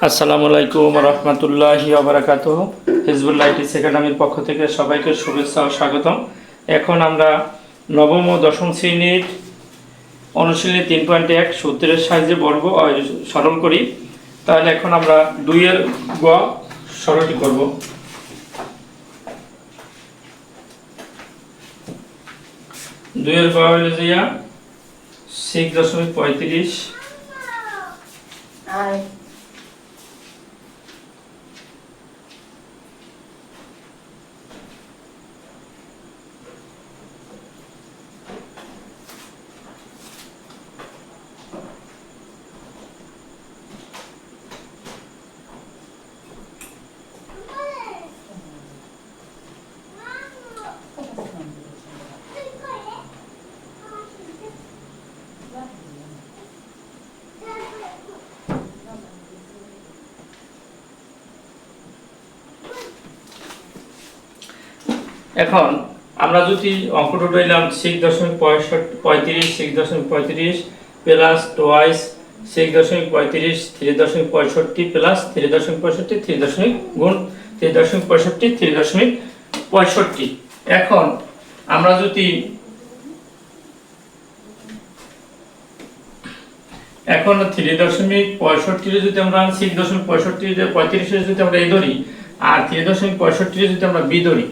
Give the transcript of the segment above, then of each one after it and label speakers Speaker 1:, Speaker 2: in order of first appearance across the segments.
Speaker 1: আসসালামু আলাইকুম রহমতুল্লাহি ওয়া বারাকাতুহু। হিজবুল্লাহ আইটিস একাডেমির পক্ষ থেকে সবাইকে শুভেচ্ছা ও স্বাগতম। এখন আমরা নবম ও দশম শ্রেণীর অনুশীলনী 3.1 সূত্রের সাহায্যে বর্গ সরল করি। তাহলে এখন আমরা 2 এর গ সরলটি করব। 2 এর গ হলো যে 6.35 এখন আমরা যদি অঙ্কটা পাইলাম 6.35 6.35 প্লাস টোয়াইস 6.35 3.65 প্লাস 3.65 3 দশমিক গুণ 3.65 3.65। এখন আমরা যদি এখন 3.65 যদি আমরা 6.65 35 যদি আমরা এ ধরি আর 3.65 যদি আমরা বি ধরি,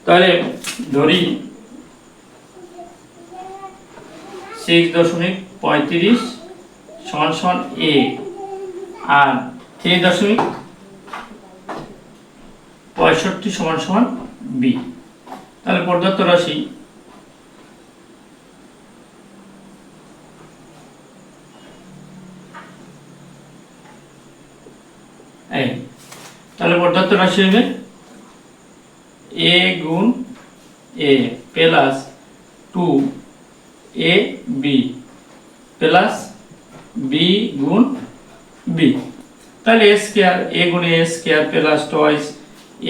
Speaker 1: তাহলে ধরি 6.35 সমান সমান এ আর 3.65 সমান সমান বি। তাহলে প্রদত্ত রাশি এই, তাহলে প্রদত্ত রাশি হবে a গুণ a plus 2ab plus b গুণ b। তাহলে a স্কয়ার a গুণ a square plus twice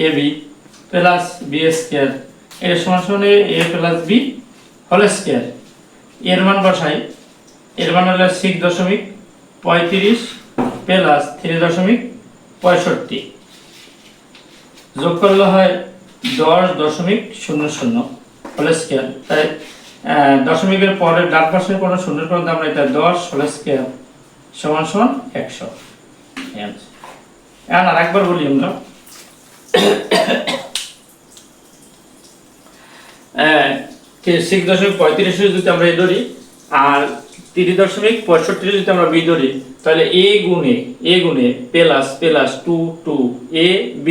Speaker 1: ab plus b square এর সমান সমান a plus b whole square. এর মান বসাই, এর মান হলো 6.35 প্লাস 3.65 যোগ করলে হয় 10.00 হোল স্কয়ার। তাই দশমিকের পরের ডান পাশের কোনো শূন্যের পর আমরা এটা 10 হোল স্কয়ার সমান সমান 100। এখন আরেকবার বলি আমরা 6.35 যদি আমরা এ ধরি আর 3.65 যদি আমরা বি ধরি, তাহলে a গুণে plus plus 2 a b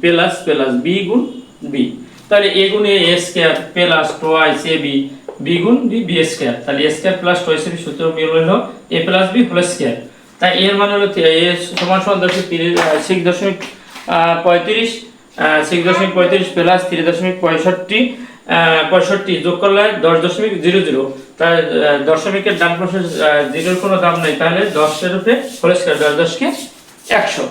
Speaker 1: plus plus b গুণ b। তাহলে a গুণে a square plus twice ab b গুণ b স্কয়ার। তাহলে a square plus twice ab সূত্র মিল হলো a plus b whole square. তাই এর মান হলো a সমান সমান 6.35 প্লাস 3.65 যোগ করলে 10.00। তাই দশমিকের ডান পাশে জিরোর কোনো দাম নেই, তাহলে 10 এর উপরে হোল স্কয়ার 10 কে 100।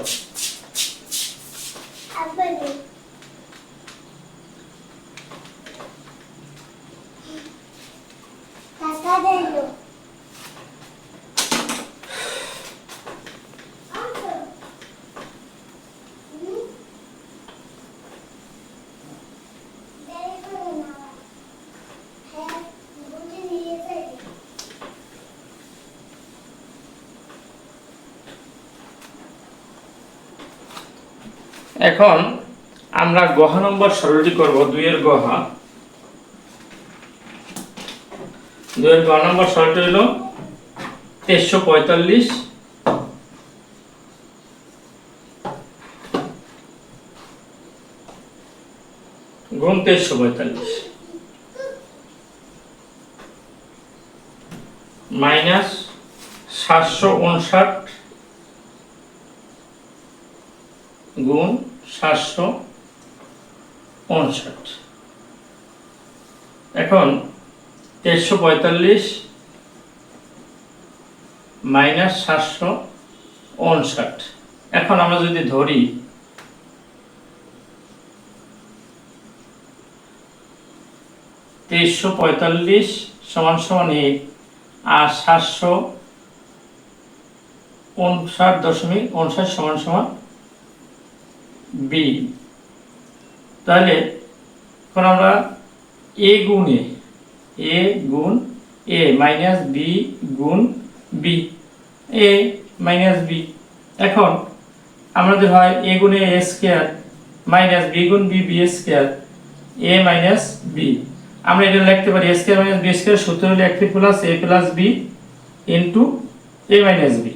Speaker 1: এখন আমরা গহা নম্বর সরলটি করব। 2 এর গহা নম্বর সরলটি হলো 2345 গুণ 2345 মাইনাস 759 গুণ 759। এখন 2345 মাইনাস 759। এখন আমরা যদি ধরি 2345 সমান সমান এ আর 759.59 সমান সমান বি। তাহলে এখন আমরা এ গুণ এ মাইনাস বি গুণ বি, এ মাইনাস বি। এখন আমাদের হয় এ গুণে এ স্কয়ার মাইনাস বি গুণ বি বি স্কয়ার এ মাইনাস বি। আমরা এটা লিখতে পারি এ স্কয়ার মাইনাস বি স্কয়ার সূত্র হলো একটি plus A plus B into a minus B.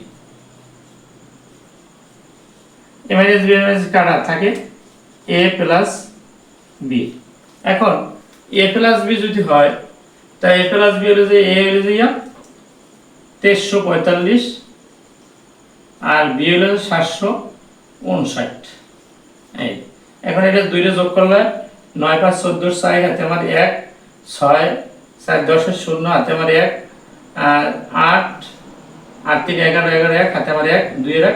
Speaker 1: A minus B minus কাটা থাকে এ প্লাস বি। এখন এ প্লাস বি যদি হয় তাই এ প্লাস বি হলো যে এ হলো যে 2345 আর বি হলো 759। এই এখন এটা দুইটা যোগ করলে 9 5 14 6 হাতে আমার 1 6 4 10 0 হাতে আমার 1 আর 8 8 3 11 11 1 হাতে আমার 1 2 এর 1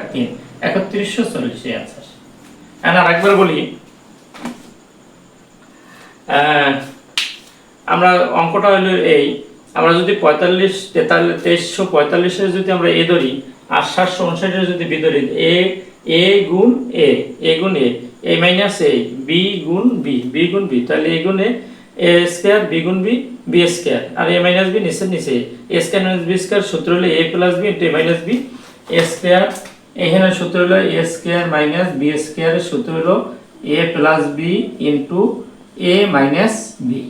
Speaker 1: 3 3140 এই आंसर। এখন আরেকবার বলি, আমরা অঙ্কটা হলো এই, আমরা যদি 2345 এর যদি আমরা এ ধরি আর 759 এর যদি বি ধরি, এ গুণ এ গুণ এ মাইনাস এ বি গুণ বি গুণ বি, তাহলে এ গুণ এ স্কয়ার বি গুণ বি স্কয়ার আর এ মাইনাস বি নিচে এ স্কয়ার মাইনাস বি স্কয়ার সূত্র হলো এ plus B into a minus B A square. এখানে সূত্র হলো এ স্কয়ার মাইনাস বি স্কয়ার এর সূত্র হলো এ plus B into a minus B.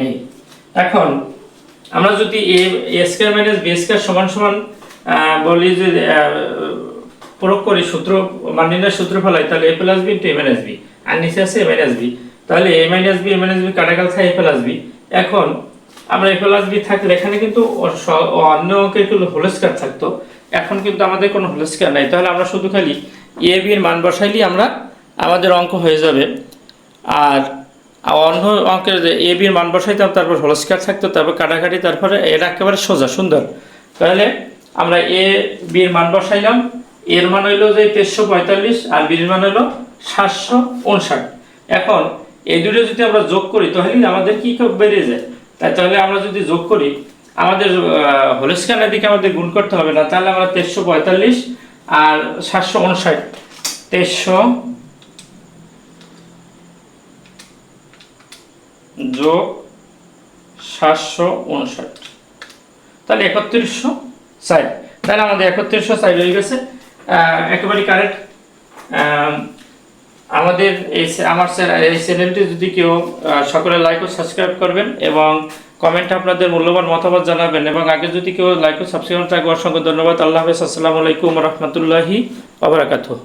Speaker 1: এই এখন আমরা যদি এ স্কয়ার মাইনাস বি স্কয়ার সমান সমান বলি যে প্রয়োগ করি সূত্র মান নির্ণয়ের সূত্র ফলাই, তাহলে এ plus B into a minus B আর নিচে আছে এ মাইনাস বি, তাহলে এ মাইনাস বি কাটাকাল থাকে এ প্লাস বি। এখন আমরা এ প্লাস বি থাকলে এখানে কিন্তু অন্য অঙ্কের হোল স্কয়ার থাকতো, এখন কিন্তু আমাদের কোনো হোল স্কয়ার নাই, তাহলে আমরা শুধু খালি এ বি এর মান বসাইলেই আমাদের অঙ্ক হয়ে যাবে। আর অন্য অঙ্কের যে এ বি এর মান বসাইতাম তারপর হোল স্কয়ার থাকতো, তারপর কাটাকাটি, তারপরে এটা একেবারে সোজা সুন্দর। তাহলে আমরা এ বি এর মান বসাইলাম, এর মান হইলো যে 2345 আর বি এর মান হইলো 759। এখন এই দুটো যদি আমরা যোগ করি তাহলে আমাদের কি বেড়ে যায়, তাহলে আমরা যদি যোগ করি আমাদের হোল স্কয়ারের দিকে আমাদের গুণ করতে হবে না, তাহলে আমরা 2345 আর 759 2300 যোগ 759 তাহলে 3160। তাহলে আমাদের 3160 হয়ে গেছে, একেবারে কারেক্ট। আমাদের আমার এই চ্যানেলটি যদি কেউ সকলে লাইক ও সাবস্ক্রাইব করবেন এবং কমেন্টে আপনাদের মূল্যবান মতামত জানাবেন, এবং আগে যদি কেউ লাইক ও সাবস্ক্রাইব থাকে অসংখ্য ধন্যবাদ। আল্লাহ হাফেজ। আসসালামু আলাইকুম ওয়া রাহমাতুল্লাহি ওয়া বারাকাতুহু।